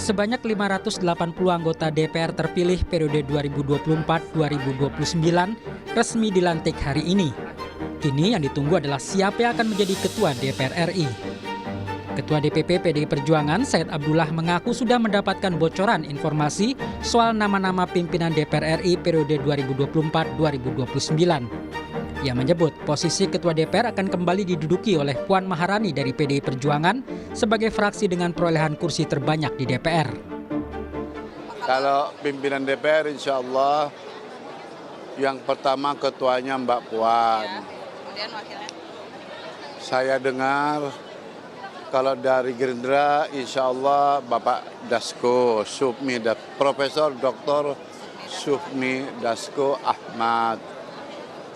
Sebanyak 580 anggota DPR terpilih periode 2024-2029 resmi dilantik hari ini. Kini yang ditunggu adalah siapa yang akan menjadi Ketua DPR RI. Ketua DPP PDI Perjuangan, Said Abdullah, mengaku sudah mendapatkan bocoran informasi soal nama-nama pimpinan DPR RI periode 2024-2029. Ia menyebut posisi Ketua DPR akan kembali diduduki oleh Puan Maharani dari PDI Perjuangan sebagai fraksi dengan perolehan kursi terbanyak di DPR. Kalau pimpinan DPR insya Allah yang pertama ketuanya Mbak Puan. Ya, kemudian wakilnya? Saya dengar kalau dari Gerindra insya Allah Bapak Dasko, Profesor Dr. Sufmi Dasko Ahmad.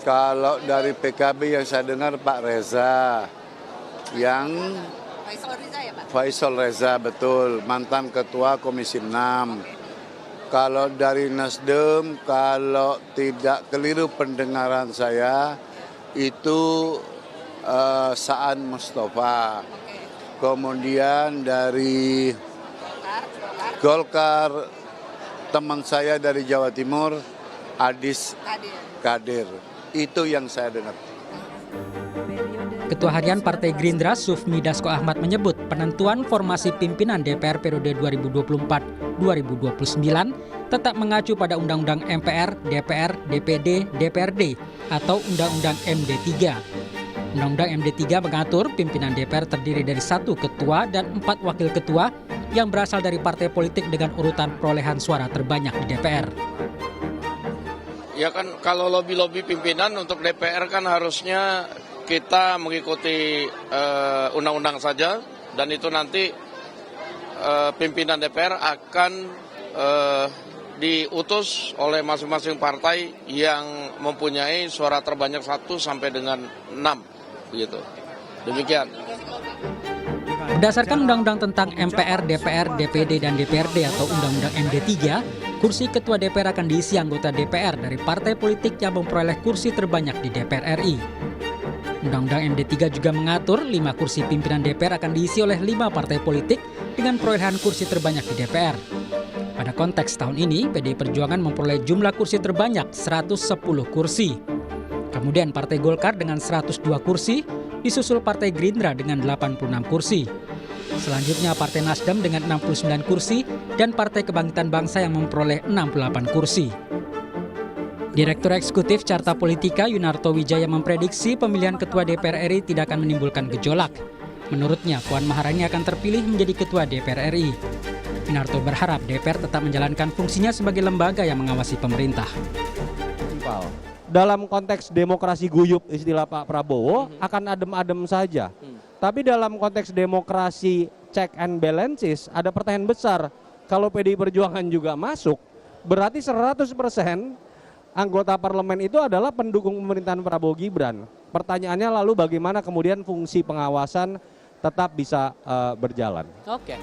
Kalau dari PKB yang saya dengar Pak Reza, yang Faisal Reza ya Pak? Faisal Reza, betul, mantan Ketua Komisi 6. Kalau dari Nasdem, kalau tidak keliru pendengaran saya, itu Saan Mustafa. Kemudian dari Golkar, teman saya dari Jawa Timur, Adis Kadir. Itu yang saya dengar. Ketua Harian Partai Gerindra Sufmi Dasko Ahmad menyebut penentuan formasi pimpinan DPR periode 2024-2029 tetap mengacu pada Undang-Undang MPR, DPR, DPD, DPRD atau Undang-Undang MD3. Undang-Undang MD3 mengatur pimpinan DPR terdiri dari 1 ketua dan 4 wakil ketua yang berasal dari partai politik dengan urutan perolehan suara terbanyak di DPR. Ya kan, kalau lobby-lobby pimpinan untuk DPR kan harusnya kita mengikuti undang-undang saja, dan itu nanti pimpinan DPR akan diutus oleh masing-masing partai yang mempunyai suara terbanyak 1 sampai dengan 6, begitu. Demikian. Berdasarkan Undang-Undang tentang MPR, DPR, DPD, dan DPRD atau Undang-Undang MD3, kursi Ketua DPR akan diisi anggota DPR dari partai politik yang memperoleh kursi terbanyak di DPR RI. Undang-Undang MD3 juga mengatur 5 kursi pimpinan DPR akan diisi oleh 5 partai politik dengan perolehan kursi terbanyak di DPR. Pada konteks tahun ini, PDI Perjuangan memperoleh jumlah kursi terbanyak 110 kursi. Kemudian Partai Golkar dengan 102 kursi, disusul Partai Gerindra dengan 86 kursi. Selanjutnya Partai Nasdem dengan 69 kursi dan Partai Kebangkitan Bangsa yang memperoleh 68 kursi. Direktur Eksekutif Carta Politika Yunarto Wijaya memprediksi pemilihan Ketua DPR RI tidak akan menimbulkan gejolak. Menurutnya, Puan Maharani akan terpilih menjadi Ketua DPR RI. Yunarto berharap DPR tetap menjalankan fungsinya sebagai lembaga yang mengawasi pemerintah. Dalam konteks demokrasi guyup istilah Pak Prabowo akan adem-adem saja. Tapi dalam konteks demokrasi check and balances ada pertanyaan besar. Kalau PDI Perjuangan juga masuk, berarti 100% anggota parlemen itu adalah pendukung pemerintahan Prabowo Gibran. Pertanyaannya lalu bagaimana kemudian fungsi pengawasan tetap bisa berjalan. Oke.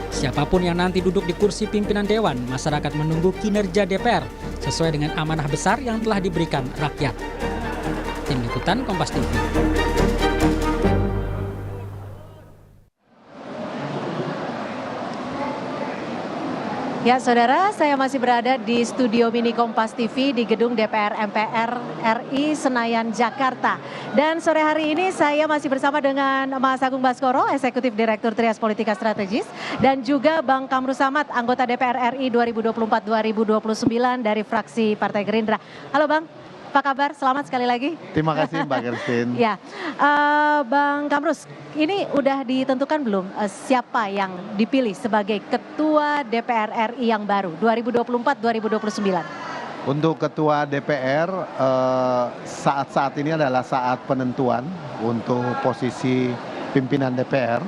Siapapun yang nanti duduk di kursi pimpinan Dewan, masyarakat menunggu kinerja DPR sesuai dengan amanah besar yang telah diberikan rakyat. Tim Liputan Kompas TV. Ya saudara, saya masih berada di studio mini Kompas TV di gedung DPR MPR RI Senayan, Jakarta. Dan sore hari ini saya masih bersama dengan Mas Agung Baskoro, Eksekutif Direktur Trias Politika Strategis, dan juga Bang Kamru Samad, anggota DPR RI 2024-2029 dari fraksi Partai Gerindra. Halo Bang, apa kabar? Selamat sekali lagi. Terima kasih Mbak Kerstin. Ya, Bang Kamrus, ini udah ditentukan belum siapa yang dipilih sebagai Ketua DPR RI yang baru 2024-2029? Untuk Ketua DPR saat-saat ini adalah saat penentuan untuk posisi pimpinan DPR.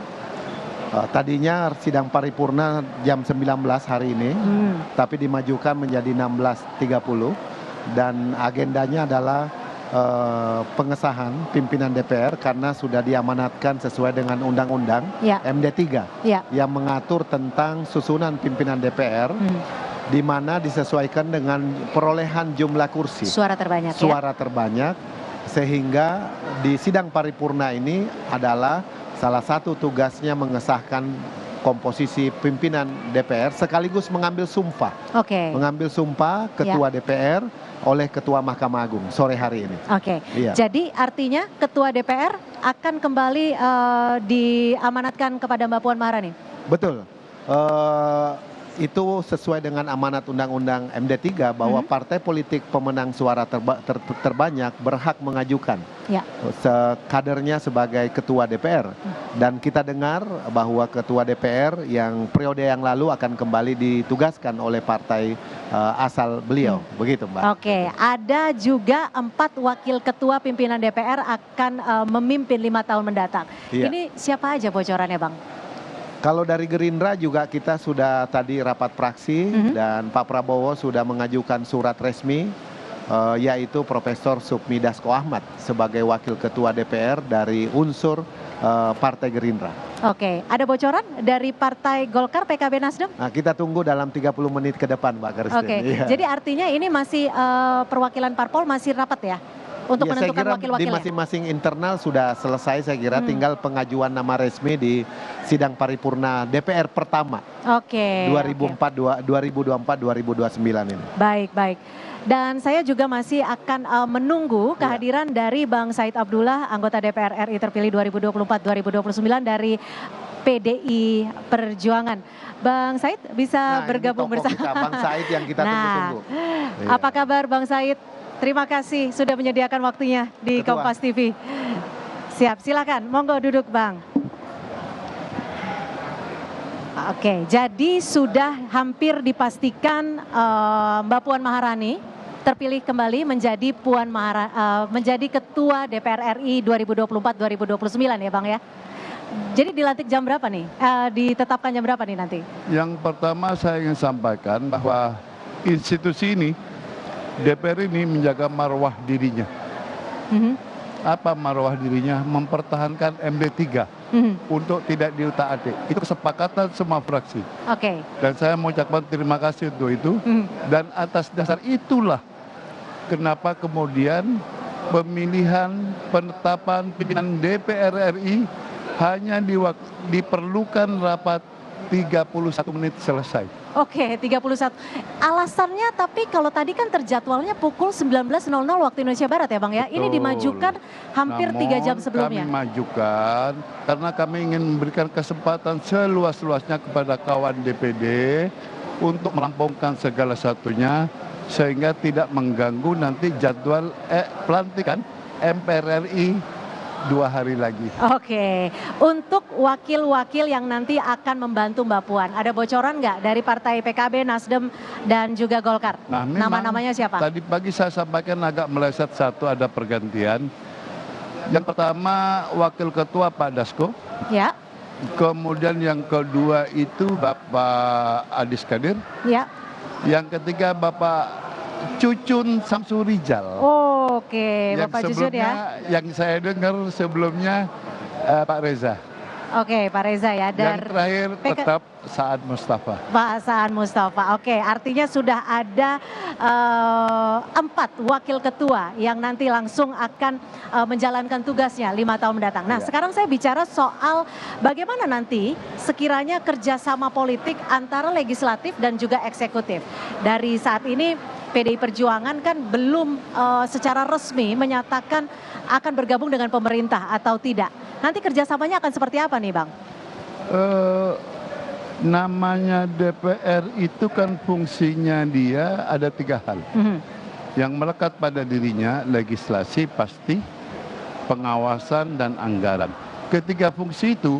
Tadinya sidang paripurna jam 19 hari ini, tapi dimajukan menjadi 16.30. Dan agendanya adalah pengesahan pimpinan DPR karena sudah diamanatkan sesuai dengan Undang-Undang MD3 yang mengatur tentang susunan pimpinan DPR, di mana disesuaikan dengan perolehan jumlah kursi. Suara terbanyak. Suara terbanyak, sehingga di sidang paripurna ini adalah salah satu tugasnya mengesahkan komposisi pimpinan DPR sekaligus mengambil sumpah. Oke. Mengambil sumpah Ketua DPR oleh Ketua Mahkamah Agung sore hari ini. Oke. Iya. Jadi artinya Ketua DPR akan kembali diamanatkan kepada Mbak Puan Maharani. Betul. Itu sesuai dengan amanat Undang-Undang MD3 bahwa partai politik pemenang suara terbanyak berhak mengajukan kadernya sebagai Ketua DPR. Dan kita dengar bahwa Ketua DPR yang periode yang lalu akan kembali ditugaskan oleh partai asal beliau. Begitu, Mbak. Oke, ada juga 4 wakil ketua pimpinan DPR akan memimpin 5 tahun mendatang. Iya. Ini siapa aja bocorannya, Bang? Kalau dari Gerindra juga kita sudah tadi rapat fraksi dan Pak Prabowo sudah mengajukan surat resmi yaitu Profesor Sukmi Dasko Ahmad sebagai Wakil Ketua DPR dari unsur Partai Gerindra. Oke, ada bocoran dari Partai Golkar, PKB, Nasdem? Nah, kita tunggu dalam 30 menit ke depan, Mbak Christine. Oke, Iya. jadi artinya ini masih perwakilan parpol masih rapat ya? Untuk Ya, menentukan saya kira wakil-wakilnya? di masing-masing internal sudah selesai, saya kira tinggal pengajuan nama resmi di sidang paripurna DPR pertama. Oke. 2024-2029 ini. Baik. Dan saya juga masih akan menunggu kehadiran dari Bang Said Abdullah, anggota DPR RI terpilih 2024-2029 dari PDI Perjuangan. Bang Said bisa bergabung ini tokoh bersama. kita, Bang Said yang kita tunggu-tunggu. Iya. Apa kabar Bang Said? Terima kasih sudah menyediakan waktunya di Ketua. Kompas TV. Siap, silakan. Monggo duduk, Bang. Oke, jadi sudah hampir dipastikan Mbak Puan Maharani terpilih kembali menjadi menjadi Ketua DPR RI 2024-2029 ya, Bang ya. Jadi dilantik jam berapa nih? Ditetapkan jam berapa nih nanti? Yang pertama saya ingin sampaikan bahwa institusi ini, DPR ini menjaga marwah dirinya. Apa marwah dirinya? Mempertahankan MD3 untuk tidak diutak-atik. Itu kesepakatan semua fraksi. Oke. Dan saya mau ucapkan terima kasih untuk itu. Dan atas dasar itulah kenapa kemudian pemilihan penetapan pimpinan DPR RI hanya diperlukan rapat 31 menit selesai. Oke, 31. Alasannya tapi kalau tadi kan terjadwalnya pukul 19.00 waktu Indonesia Barat ya Bang ya. Ini Betul. dimajukan hampir 3 jam sebelumnya. Kami majukan karena kami ingin memberikan kesempatan seluas-luasnya kepada kawan DPD untuk merampungkan segala satunya sehingga tidak mengganggu nanti jadwal pelantikan MPR RI 2 hari lagi. Oke, untuk wakil-wakil yang nanti akan membantu Mbak Puan, ada bocoran nggak dari partai PKB, Nasdem, dan juga Golkar? Nah, memang Nama-namanya siapa? Tadi pagi saya sampaikan agak meleset satu, ada pergantian. Yang pertama Wakil Ketua Pak Dasko. Ya. Kemudian yang kedua itu Bapak Adis Kadir. Ya. Yang ketiga Bapak Cucun Samsurijal. Oke, Bapak Cucun ya. Yang saya dengar sebelumnya Pak Reza. Oke, Pak Reza ya. Yang terakhir tetap Saan Mustafa. Pak Saan Mustafa. Oke, artinya sudah ada 4 wakil ketua yang nanti langsung akan menjalankan tugasnya 5 tahun mendatang. Nah, sekarang saya bicara soal bagaimana nanti sekiranya kerjasama politik antara legislatif dan juga eksekutif. Dari saat ini PDI Perjuangan kan belum secara resmi menyatakan akan bergabung dengan pemerintah atau tidak. Nanti kerjasamanya akan seperti apa nih Bang? Namanya DPR itu kan fungsinya dia ada 3 hal. Yang melekat pada dirinya legislasi pasti, pengawasan dan anggaran. Ketiga fungsi itu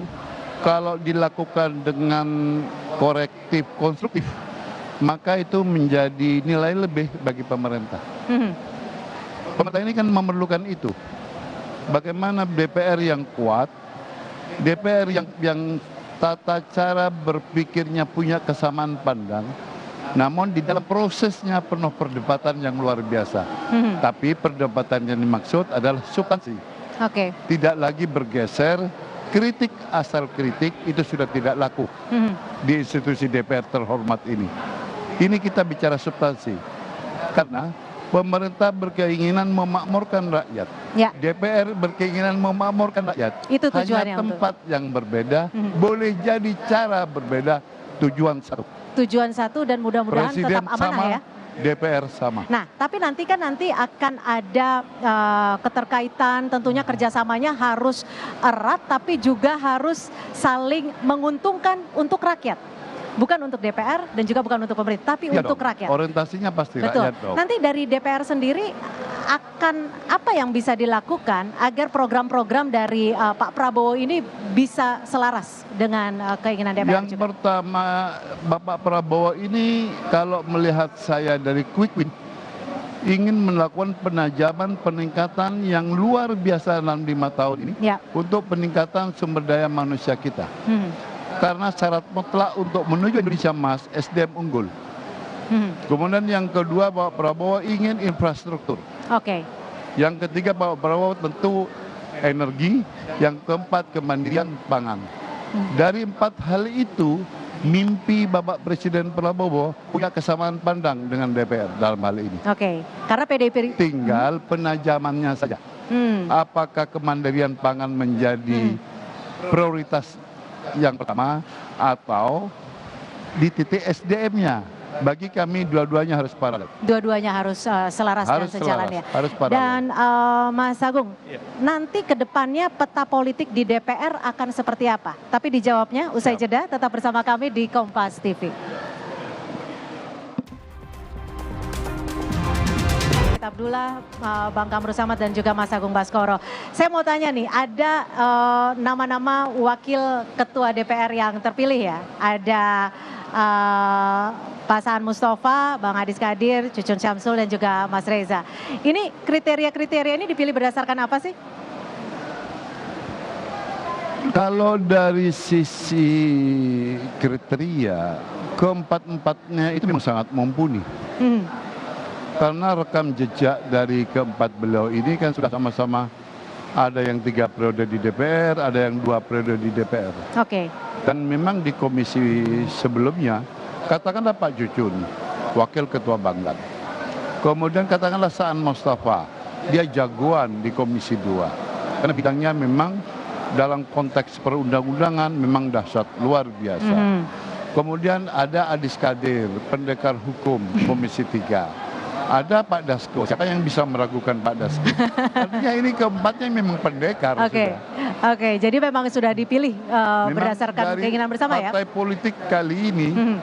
kalau dilakukan dengan korektif konstruktif maka itu menjadi nilai lebih bagi pemerintah. Pemerintah ini kan memerlukan itu. Bagaimana DPR yang kuat, DPR yang tata cara berpikirnya punya kesamaan pandang, namun di dalam prosesnya penuh perdebatan yang luar biasa. Tapi perdebatan yang dimaksud adalah substansi. Oke. Tidak lagi bergeser, kritik asal kritik itu sudah tidak laku di institusi DPR terhormat ini. Ini kita bicara substansi. Karena Pemerintah berkeinginan memakmurkan rakyat. Ya. DPR berkeinginan memakmurkan rakyat. Itu tujuannya Hanya tempat yang berbeda, boleh jadi cara berbeda, tujuan satu. Tujuan satu dan mudah-mudahan Presiden tetap amanah sama, ya. DPR sama. Nah, tapi nanti akan ada keterkaitan, tentunya kerjasamanya harus erat, tapi juga harus saling menguntungkan untuk rakyat. Bukan untuk DPR dan juga bukan untuk pemerintah, tapi Iya untuk dong, rakyat. orientasinya pasti Betul. rakyat dong. Nanti dari DPR sendiri akan apa yang bisa dilakukan agar program-program dari Pak Prabowo ini bisa selaras dengan keinginan DPR Yang juga? pertama, Bapak Prabowo ini kalau melihat saya dari quick win, ingin melakukan penajaman peningkatan yang luar biasa dalam 5 tahun ini Ya. untuk peningkatan sumber daya manusia kita. Hmm. Karena syarat mutlak untuk menuju Indonesia Emas, SDM unggul. Hmm. Kemudian yang kedua, Pak Prabowo ingin infrastruktur. Oke. Yang ketiga, Pak Prabowo tentu energi. Yang keempat, kemandirian pangan. Dari 4 hal itu, mimpi Bapak Presiden Prabowo punya kesamaan pandang dengan DPR dalam hal ini. Oke. Karena PDIP Tinggal penajamannya saja. Apakah kemandirian pangan menjadi prioritas yang pertama atau di titik SDM-nya? Bagi kami dua-duanya harus paralel. Dua-duanya harus selaras Harus dan sejalan ya. selaras, harus paralel. Dan Mas Agung, nanti ke depannya peta politik di DPR akan seperti apa? Tapi dijawabnya usai jeda, tetap bersama kami di Kompas TV. Abdullah, Bang Kamru Samad dan juga Mas Agung Baskoro. Saya mau tanya nih, ada nama-nama wakil ketua DPR yang terpilih ya? Ada Pak Saan Mustafa, Bang Adis Kadir, Cucun Syamsul dan juga Mas Reza. Ini kriteria-kriteria ini dipilih berdasarkan apa sih? Kalau dari sisi kriteria, keempat-empatnya itu memang sangat mumpuni. Karena rekam jejak dari keempat beliau ini kan sudah sama-sama, ada yang 3 periode di DPR, ada yang 2 periode di DPR. Oke. Dan memang di komisi sebelumnya, katakanlah Pak Cucun, wakil ketua Banggar. Kemudian katakanlah Saan Mustafa, dia jagoan di komisi 2. Karena bidangnya memang dalam konteks perundang-undangan memang dahsyat, luar biasa. Kemudian ada Adis Kadir, pendekar hukum komisi 3. Ada Pak Dasko, siapa yang bisa meragukan Pak Dasko? Artinya ini keempatnya memang pendekar. Oke, oke. Jadi memang sudah dipilih Memang berdasarkan dari keinginan bersama ya? Partai politik kali ini,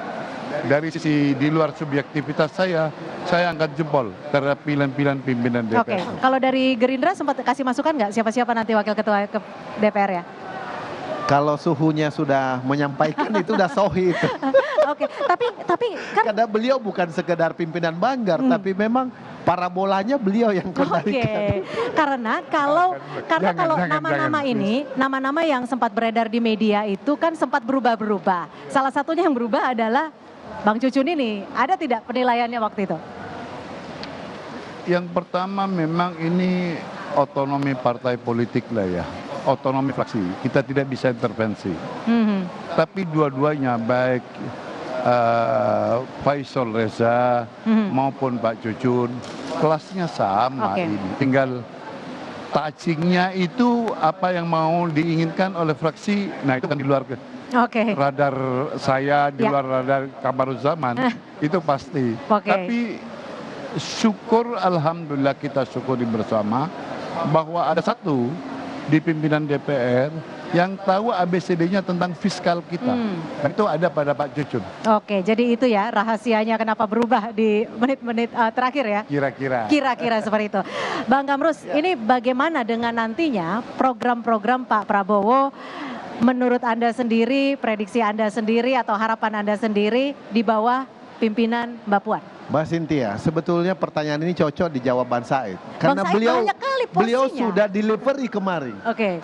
dari sisi di luar subjektivitas saya angkat jempol terhadap pilihan-pilihan pimpinan DPR. Oke, kalau dari Gerindra sempat kasih masukan nggak siapa-siapa nanti wakil ketua DPR ya? Kalau suhunya sudah menyampaikan itu udah sohib. Oke, tapi kan Karena beliau bukan sekedar pimpinan Banggar, tapi memang parabolanya beliau yang kendalikan. Oke, karena kalau nama-nama ini, nama-nama yang sempat beredar di media itu kan sempat berubah-berubah. Salah satunya yang berubah adalah Bang Cucun ini. Ada tidak penilaiannya waktu itu? Yang pertama memang ini otonomi partai politik lah ya, otonomi fraksi. Kita tidak bisa intervensi. Tapi dua-duanya baik Faisal Reza maupun Pak Cucun kelasnya sama ini. Tinggal touchingnya itu apa yang mau diinginkan oleh fraksi. Nah itu kan di luar radar saya, di luar radar Kamaruzzaman itu pasti. Tapi syukur, alhamdulillah kita syukuri bersama bahwa ada satu di pimpinan DPR yang tahu ABCD-nya tentang fiskal kita. Dan itu ada pada Pak Cucun. Oke, jadi itu ya rahasianya kenapa berubah di menit-menit terakhir ya? Kira-kira. Kira-kira seperti itu. Bang Kamrus, ini bagaimana dengan nantinya program-program Pak Prabowo menurut Anda sendiri, prediksi Anda sendiri atau harapan Anda sendiri di bawah pimpinan Mbak Puan? Mbak Cynthia, sebetulnya pertanyaan ini cocok dijawab Bang Said. Karena Bang Said banyak kali beliau posisinya. sudah delivery kemarin. Oke.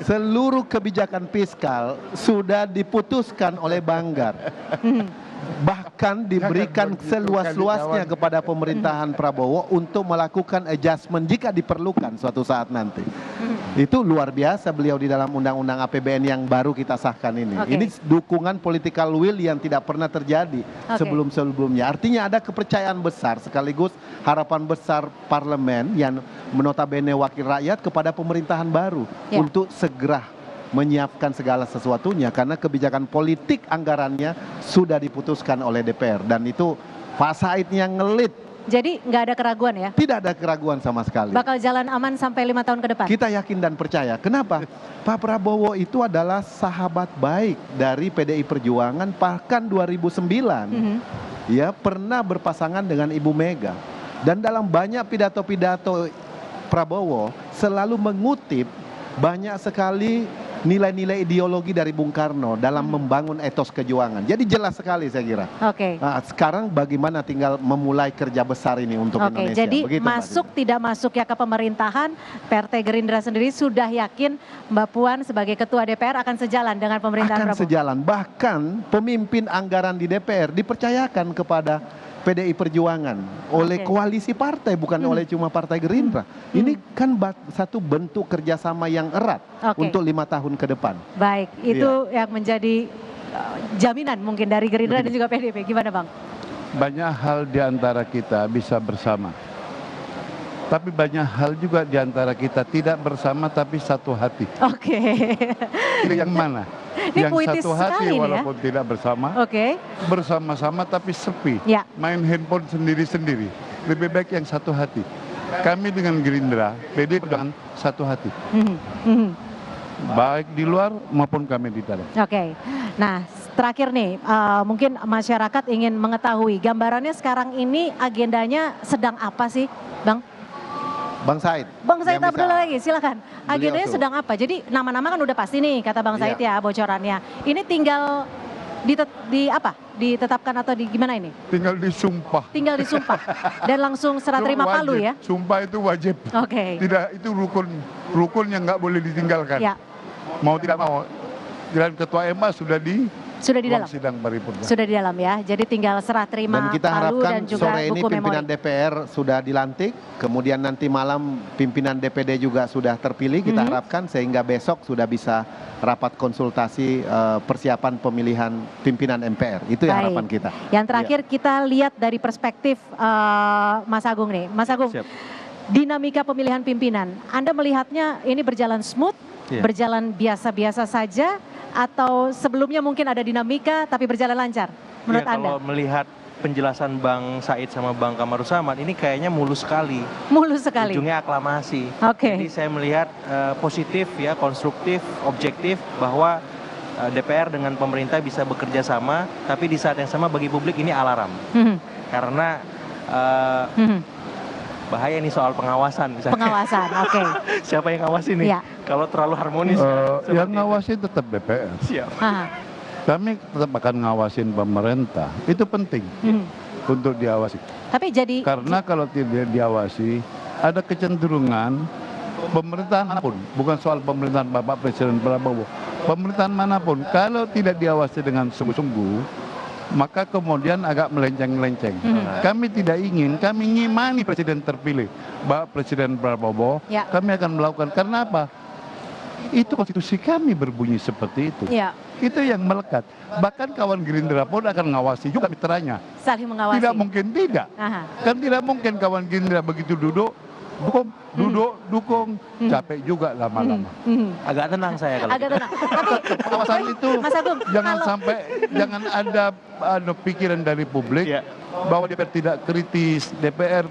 Seluruh kebijakan fiskal sudah diputuskan oleh Banggar. bahkan diberikan seluas-luasnya kepada pemerintahan Prabowo untuk melakukan adjustment jika diperlukan suatu saat nanti. Itu luar biasa beliau di dalam undang-undang APBN yang baru kita sahkan ini. Oke. Ini dukungan political will yang tidak pernah terjadi sebelum-sebelumnya. Artinya ada kepercayaan besar sekaligus harapan besar parlemen yang notabene wakil rakyat kepada pemerintahan baru untuk segera menyiapkan segala sesuatunya karena kebijakan politik anggarannya sudah diputuskan oleh DPR dan itu Pak Said yang ngelit. Jadi nggak ada keraguan ya? Tidak ada keraguan sama sekali. Bakal jalan aman sampai 5 tahun ke depan? Kita yakin dan percaya. Kenapa? Pak Prabowo itu adalah sahabat baik dari PDI Perjuangan bahkan 2009. Ya, pernah berpasangan dengan Ibu Mega. Dan dalam banyak pidato-pidato Prabowo selalu mengutip banyak sekali nilai-nilai ideologi dari Bung Karno dalam membangun etos kejuangan. Jadi jelas sekali saya kira. Oke. Nah, sekarang bagaimana tinggal memulai kerja besar ini untuk Indonesia. Jadi Begitu, masuk tidak masuk ya ke pemerintahan, Partai Gerindra sendiri sudah yakin Mbak Puan sebagai Ketua DPR akan sejalan dengan pemerintahan akan Prabowo? sejalan. Bahkan pemimpin anggaran di DPR dipercayakan kepada PDI Perjuangan oleh koalisi partai, bukan oleh cuma Partai Gerindra. Ini kan satu bentuk kerjasama yang erat untuk 5 tahun ke depan. Baik, itu yang menjadi jaminan mungkin dari Gerindra dan juga PDIP. Gimana Bang? Banyak hal di antara kita bisa bersama. Tapi banyak hal juga di antara kita tidak bersama tapi satu hati. Oke. Yang mana? Ini Yang puitis satu hati sekali walaupun tidak bersama. Oke. Bersama-sama tapi sepi. Ya. Main handphone sendiri-sendiri. Lebih baik yang satu hati. Kami dengan Gerindra, PD dengan satu hati. Baik di luar maupun kami di dalam. Oke. Nah, terakhir nih, mungkin masyarakat ingin mengetahui gambarannya sekarang ini agendanya sedang apa sih, Bang? Bang Said. Bang Said yang bisa- Abdullah lagi, silakan. Agendanya tuh. sedang apa? Jadi nama-nama kan udah pasti nih, kata Bang Said ya bocorannya. Ini tinggal ditetapkan atau di gimana ini? Tinggal disumpah. Tinggal disumpah dan langsung serah Itu terima wajib. palu ya? Sumpah itu wajib. Oke. Tidak, itu rukun yang nggak boleh ditinggalkan. Ya, Mau tidak mau. Dan Ketua MA sudah di sudah di dalam. ruang sidang paripurna. Sudah di dalam ya. Jadi tinggal serah terima Dan kita palu harapkan dan juga sore ini buku pimpinan memori. DPR sudah dilantik, kemudian nanti malam pimpinan DPD juga sudah terpilih, kita harapkan sehingga besok sudah bisa rapat konsultasi persiapan pemilihan pimpinan MPR. Itu yang Baik. harapan kita. Yang terakhir kita lihat dari perspektif Mas Agung nih. Mas Agung, Siap. dinamika pemilihan pimpinan, Anda melihatnya ini berjalan smooth, berjalan biasa-biasa saja, atau sebelumnya mungkin ada dinamika tapi berjalan lancar menurut Anda? Kalau melihat penjelasan Bang Said sama Bang Kamaruzaman ini kayaknya mulus sekali. Mulus sekali. Ujungnya aklamasi. Oke. Jadi saya melihat positif ya, konstruktif, objektif bahwa DPR dengan pemerintah bisa bekerja sama, tapi di saat yang sama bagi publik ini alarm. Karena bahaya nih soal pengawasan misalnya. Pengawasan, oke. Siapa yang ngawasin nih? Iya. Kalau terlalu harmonis. Yang ngawasin tetap DPR. Siap. Aha. Kami tetap akan ngawasin pemerintah. Itu penting untuk diawasi. Tapi jadi Karena kalau tidak diawasi, ada kecenderungan pemerintahan manapun, bukan soal pemerintahan Bapak Presiden Prabowo, pemerintahan manapun, kalau tidak diawasi dengan sungguh-sungguh, maka kemudian agak melenceng-lenceng. Kami tidak ingin, kami ngimani Presiden terpilih, Bapak Presiden Prabowo, Ya. kami akan melakukan. Karena apa? Itu konstitusi kami berbunyi seperti itu. ya, Itu yang melekat. Bahkan kawan Gerindra pun akan ngawasi juga mitranya. saling mengawasi. Tidak mungkin tidak. Aha. Kan tidak mungkin kawan Gerindra begitu duduk, dukung, capek juga lama-lama. Agak tenang saya kalau Agak gitu. tenang. Tapi Kawasan itu Mas Agung, jangan kalau- sampai jangan ada pikiran dari publik Iya. bahwa DPR tidak kritis, DPR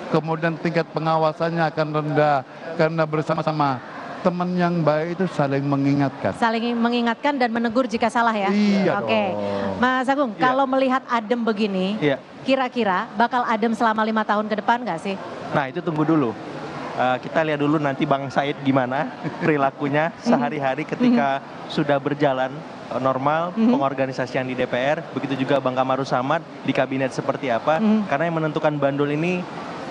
kemudian tingkat pengawasannya akan rendah karena bersama-sama teman yang baik itu saling mengingatkan. saling mengingatkan dan menegur jika salah ya. Iya Oke. dong. Mas Agung, kalau melihat adem begini, Iya. kira-kira bakal adem selama 5 tahun ke depan nggak sih? Nah itu tunggu dulu. Kita lihat dulu nanti Bang Said gimana perilakunya sehari-hari ketika sudah berjalan normal pengorganisasian di DPR. Begitu juga Bang Kamaruzaman di kabinet seperti apa. Karena yang menentukan bandul ini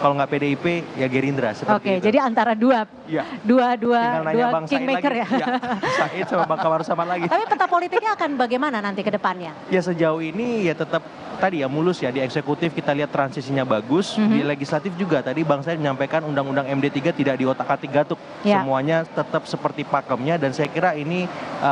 kalau nggak PDIP ya Gerindra seperti Oke, itu. jadi antara dua Iya. dua Tinggal nanya Bang Said kingmaker lagi. ya. Iya, Said sama Bang Kamar Samad lagi. Tapi peta politiknya akan bagaimana nanti ke depannya? Ya sejauh ini ya tetap tadi ya mulus ya, di eksekutif kita lihat transisinya bagus, di legislatif juga tadi Bang Said menyampaikan undang-undang MD3 tidak diotak-atik gatuk. Ya. Semuanya tetap seperti pakemnya dan saya kira ini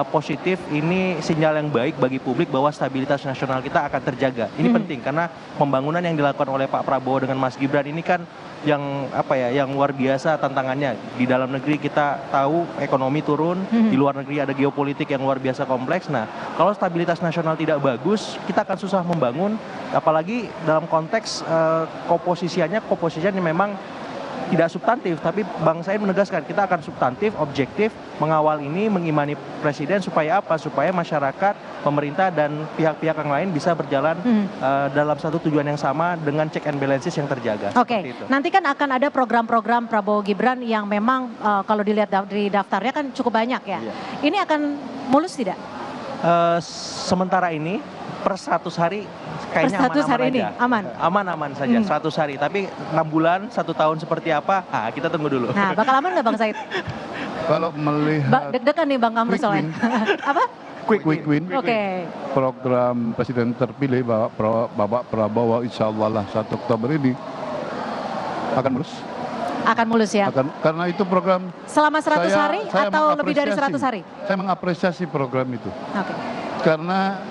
positif, ini sinyal yang baik bagi publik bahwa stabilitas nasional kita akan terjaga. Ini penting karena pembangunan yang dilakukan oleh Pak Prabowo dengan Mas Gibran ini kan yang yang luar biasa tantangannya. Di dalam negeri kita tahu ekonomi turun, di luar negeri ada geopolitik yang luar biasa kompleks. Nah, kalau stabilitas nasional tidak bagus, kita akan susah membangun, apalagi dalam konteks komposisinya memang tidak substantif, tapi Bang Said menegaskan kita akan substantif, objektif, mengawal ini, mengimani presiden supaya apa? Supaya masyarakat, pemerintah dan pihak-pihak yang lain bisa berjalan dalam satu tujuan yang sama dengan check and balances yang terjaga. Oke, nanti kan akan ada program-program Prabowo Gibran yang memang kalau dilihat dari daftarnya kan cukup banyak ya. Iya. Ini akan mulus tidak? Sementara ini per 100 hari kayaknya Per 100 hari ini, aman aja. Aman saja 100 hari, tapi 6 bulan 1 tahun seperti apa? Kita tunggu dulu. Nah, bakal aman nggak Bang Said? Kalau melihat Deg-degan nih Bang Kamrus soalnya. Apa? quick win, Oke. program presiden terpilih Bapak Prabowo insya Allah lah 1 Oktober ini akan mulus. Akan mulus ya? Karena itu program Selama 100 hari saya atau lebih dari 100 mengapresiasi. hari? Saya mengapresiasi program itu. Oke. Karena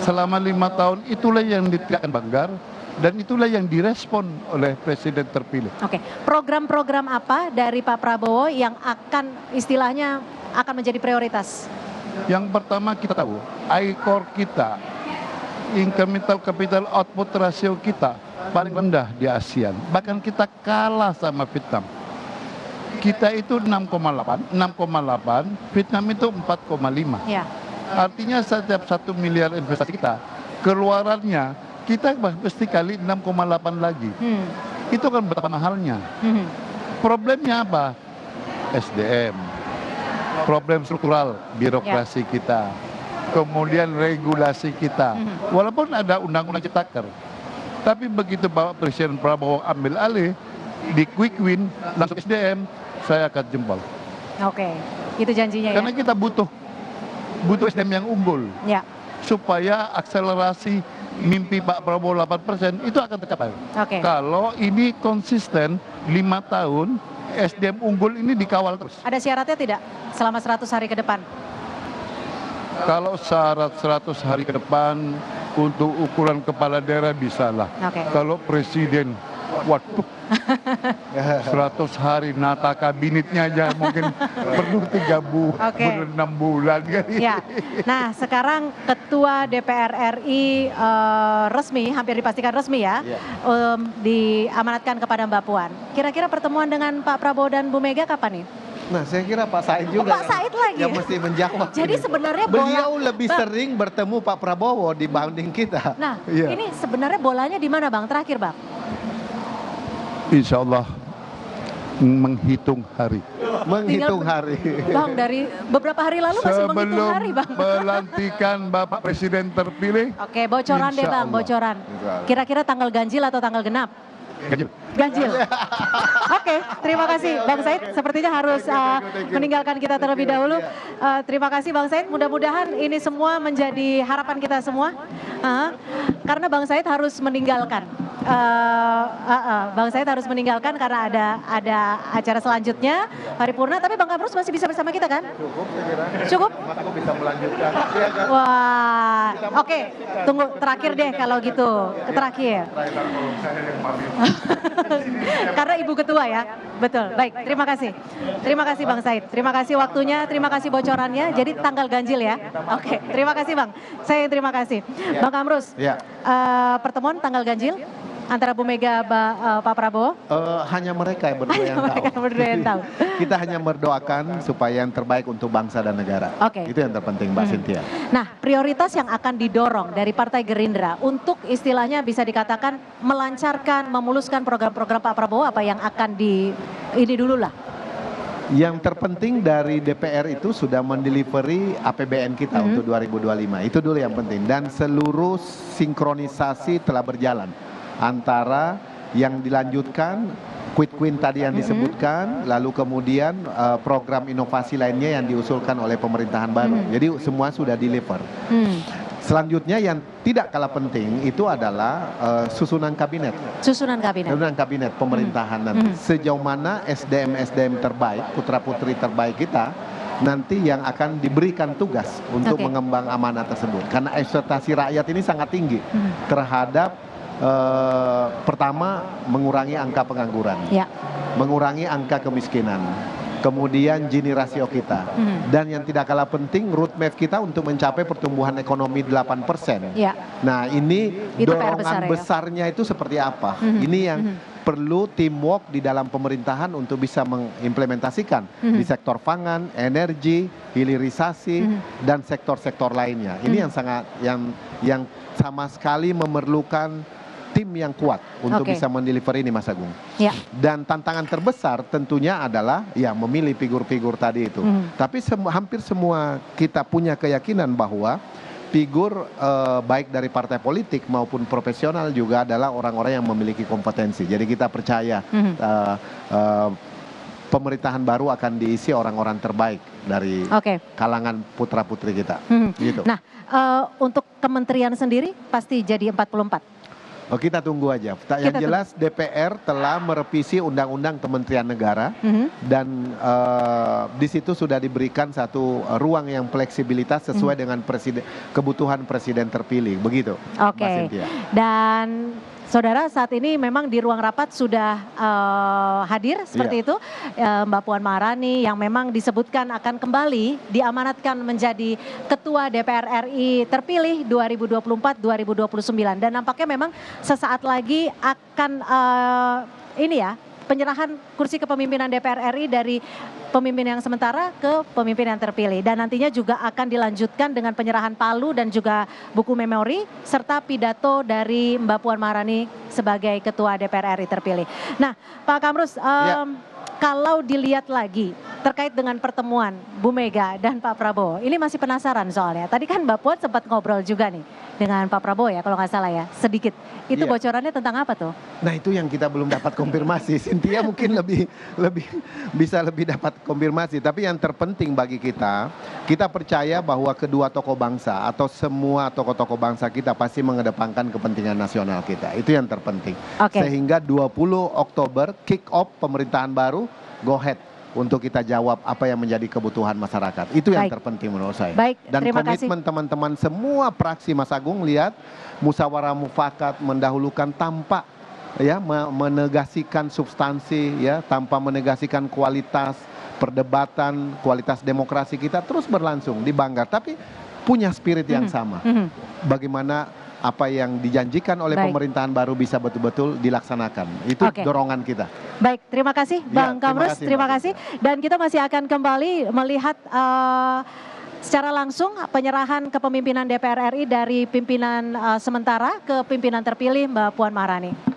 selama 5 tahun itulah yang ditegakkan Banggar dan itulah yang direspon oleh presiden terpilih. Oke. Program-program apa dari Pak Prabowo yang akan istilahnya akan menjadi prioritas? Yang pertama kita tahu, ICOR kita, incremental capital output ratio kita paling rendah di ASEAN. Bahkan kita kalah sama Vietnam. Kita itu 6,8, Vietnam itu 4,5. Ya. Artinya setiap 1 miliar investasi kita, keluarannya kita mesti kali 6,8 lagi. Itu kan betapa mahalnya. Problemnya apa? SDM. Problem struktural, birokrasi kita. Kemudian regulasi kita. Walaupun ada undang-undang Ciptaker. Tapi begitu Bapak Presiden Prabowo ambil alih, di quick win, langsung SDM, saya akan jempol. Oke, itu janjinya ya? Karena kita butuh SDM yang unggul. Ya. Supaya akselerasi mimpi Pak Prabowo 8% itu akan tercapai. Oke. Kalau ini konsisten 5 tahun, SDM unggul ini dikawal terus. Ada syaratnya tidak selama 100 hari ke depan? Kalau syarat 100 hari ke depan untuk ukuran kepala daerah bisa lah. Oke. Kalau presiden, waduh, 100 hari nata kabinetnya aja mungkin perlu 3 bulan, Oke. 6 bulan kali. Ya. Nah, sekarang Ketua DPR RI resmi, hampir dipastikan resmi ya, diamanatkan kepada Mbak Puan. Kira-kira pertemuan dengan Pak Prabowo dan Bu Mega kapan nih? Nah, saya kira Pak Said juga Pak Said lagi. yang mesti menjawab. Jadi sebenarnya beliau lebih Bang, sering bertemu Pak Prabowo dibanding kita. Nah, Iya. ini sebenarnya bolanya di mana Bang? Terakhir Bang. Insya Allah menghitung hari. Menghitung hari. Bang, dari beberapa hari lalu masih menghitung Sebelum hari Bang. pelantikan Bapak Presiden terpilih. Oke, bocoran deh Insya Bang, Allah. bocoran. Kira-kira tanggal ganjil atau tanggal genap? Ganjil. Oke, terima kasih Bang Said. Sepertinya harus meninggalkan kita terlebih dahulu. Terima kasih Bang Said. Mudah-mudahan ini semua menjadi harapan kita semua. Karena Bang Said harus meninggalkan. Bang Said harus meninggalkan karena ada acara selanjutnya paripurna. Tapi Bang Kamrus masih bisa bersama kita kan? Cukup, saya kira. Cukup? Aku bisa melanjutkan. Wah, oke. Tunggu terakhir deh kalau gitu. Terakhir. Karena Ibu Ketua ya. Betul. Baik, terima kasih. Terima kasih Bang Said. Terima kasih waktunya, terima kasih bocorannya. Jadi tanggal ganjil ya. Oke, terima kasih Bang. Saya yang terima kasih. Bang Kamrus, Ya. pertemuan tanggal ganjil antara Bu Mega, Pak Prabowo? Hanya mereka yang berdua yang Mereka tahu. berdua yang tahu. Kita hanya berdoakan supaya yang terbaik untuk bangsa dan negara. Oke. Itu yang terpenting Mbak Cynthia. Nah, prioritas yang akan didorong dari Partai Gerindra untuk istilahnya bisa dikatakan melancarkan, memuluskan program-program Pak Prabowo apa yang akan ini dulu lah. Yang terpenting dari DPR itu sudah mendelivery APBN kita untuk 2025. Itu dulu yang penting. Dan seluruh sinkronisasi telah berjalan antara yang dilanjutkan Queen tadi yang disebutkan, lalu kemudian program inovasi lainnya yang diusulkan oleh pemerintahan baru. Jadi semua sudah deliver. Selanjutnya yang tidak kalah penting itu adalah susunan kabinet. Susunan kabinet. Susunan kabinet pemerintahan nanti. Sejauh mana SDM terbaik, putra-putri terbaik kita nanti yang akan diberikan tugas untuk mengembang amanah tersebut. Karena ekspektasi rakyat ini sangat tinggi terhadap pertama mengurangi angka pengangguran, mengurangi angka kemiskinan, kemudian Gini rasio kita, dan yang tidak kalah penting roadmap kita untuk mencapai pertumbuhan ekonomi 8%. Nah ini dorongan besarnya itu seperti apa? Ini yang perlu teamwork di dalam pemerintahan untuk bisa mengimplementasikan di sektor pangan, energi, hilirisasi, dan sektor-sektor lainnya. Ini yang sangat yang sama sekali memerlukan tim yang kuat untuk bisa mendeliver ini, Mas Agung. Dan tantangan terbesar tentunya adalah ya memilih figur-figur tadi itu. Tapi hampir semua kita punya keyakinan bahwa figur baik dari partai politik maupun profesional juga adalah orang-orang yang memiliki kompetensi. Jadi kita percaya pemerintahan baru akan diisi orang-orang terbaik dari kalangan putra-putri kita. Gitu. Nah, untuk kementerian sendiri pasti jadi 44. Oh, kita tunggu aja. Yang jelas DPR telah merevisi Undang-Undang Kementerian Negara dan di situ sudah diberikan satu ruang yang fleksibilitas sesuai dengan kebutuhan presiden terpilih. Begitu. Oke. Dan Saudara, saat ini memang di ruang rapat sudah hadir seperti itu Mbak Puan Maharani yang memang disebutkan akan kembali diamanatkan menjadi Ketua DPR RI terpilih 2024-2029 dan nampaknya memang sesaat lagi akan penyerahan kursi kepemimpinan DPR RI dari pemimpin yang sementara ke pemimpin yang terpilih. Dan nantinya juga akan dilanjutkan dengan penyerahan palu dan juga buku memori serta pidato dari Mbak Puan Maharani sebagai Ketua DPR RI terpilih. Nah, Pak Kamrus, kalau dilihat lagi terkait dengan pertemuan Bu Mega dan Pak Prabowo, ini masih penasaran soalnya. Tadi kan Mbak Puan sempat ngobrol juga nih dengan Pak Prabowo ya kalau nggak salah ya, sedikit. Itu bocorannya tentang apa tuh? Nah itu yang kita belum dapat konfirmasi. Cynthia mungkin bisa lebih dapat konfirmasi. Tapi yang terpenting bagi kita percaya bahwa kedua tokoh bangsa atau semua tokoh-tokoh bangsa kita pasti mengedepankan kepentingan nasional kita. Itu yang terpenting. Sehingga 20 Oktober kick off pemerintahan baru, go ahead untuk kita jawab apa yang menjadi kebutuhan masyarakat. Itu yang terpenting menurut saya. Dan komitmen teman-teman semua praksi, Mas Agung, lihat musyawarah mufakat mendahulukan tanpa menegasikan substansi, tanpa menegasikan kualitas perdebatan, kualitas demokrasi kita terus berlangsung di Banggar, tapi punya spirit yang sama. Bagaimana apa yang dijanjikan oleh pemerintahan baru bisa betul-betul dilaksanakan. Itu dorongan kita. Baik, terima kasih Bang Kamrus, terima kasih. Dan kita masih akan kembali melihat secara langsung penyerahan kepemimpinan DPR RI dari pimpinan sementara ke pimpinan terpilih Mbak Puan Maharani.